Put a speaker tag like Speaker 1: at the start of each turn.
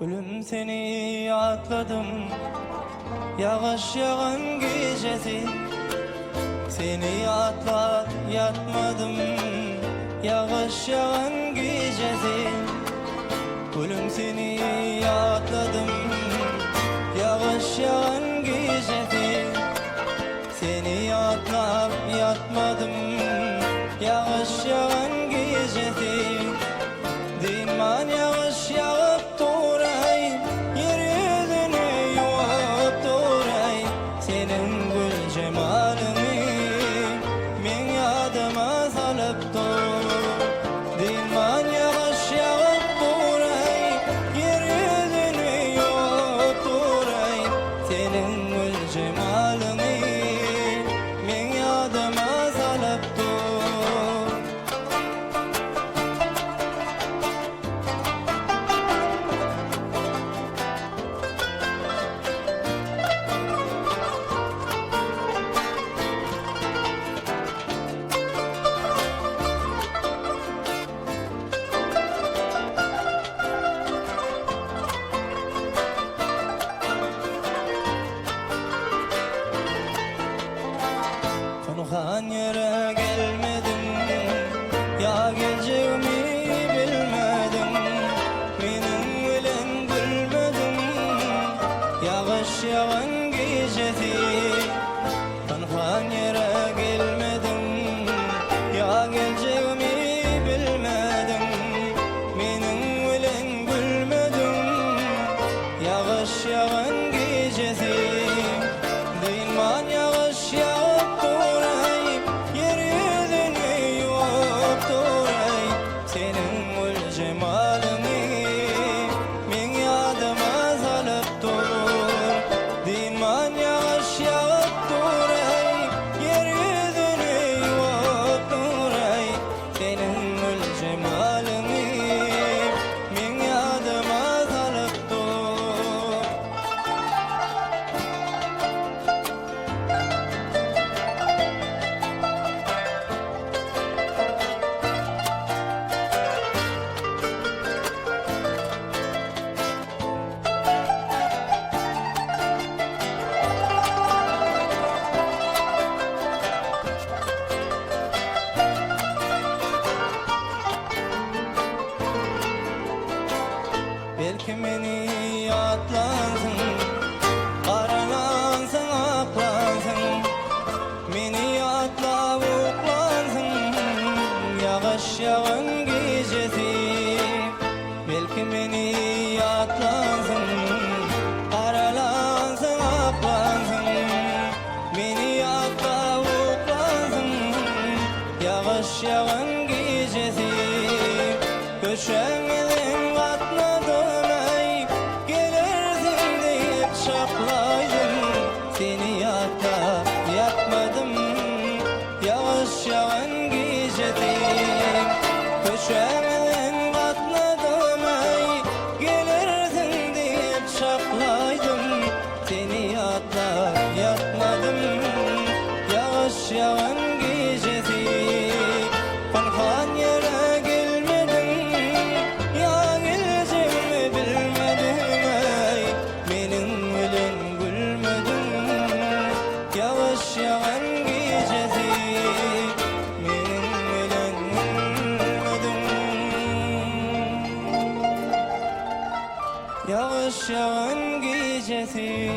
Speaker 1: Gülüm seni atladım, yağış yağan gecesi. Seni atla yatmadım, yağış yağan gecesi. Gülüm seni atladım, yağış yağan gecesi. Seni atla yatmadım, yağış yağan gecesi. Diman yağış yağıp durayım, yeryüzünü yuvap durayım. Senin gül cemalini men yadıma salıp dur. Diman yağış yağıp durayım, yeryüzünü yuvap durayım. Senin gül cemalini men yadıma salıp dur. Konuhan yere gelmedim, ya geleceğimi bilmedim. Benim bilen gülmedim, yağış yağan gecesi. Konuhan yere gelmedim, ya geleceğimi bilmedim. Benim bilen gülmedim, yağış yağan gecesi. Diman yağış yağıp durayım, yeryüzünü yuvap durayım. Senin gül cemalini men yadıma salıp dur. Diman yağış yağıp durayım, yeryüzünü yuvap durayım. Senin gül cemalini men yadıma salıp dur. Belki beni atlansın, karalansın, aklansın. Beni atla uklansın, yağış yağan gecesi. Belki beni atlansın, karalansın, aklansın. Beni atla uklansın, yağış yağan gecesi. Köşemizin katladım ey, gelirsin deyip şaklaydım. Seni yata yatmadım, yağış yağan gecesi. Köşemizin katladım ey, gelirsin deyip şaklaydım. Seni yata yatmadım, yağış yağan gecesi. Konuhan yere gelmedim, ya geleceğimi bilmedim ey. Benim ölen gülmedim, yağış yağan gecesi. Benim ölen gülmedim, yağış yağan gecesi.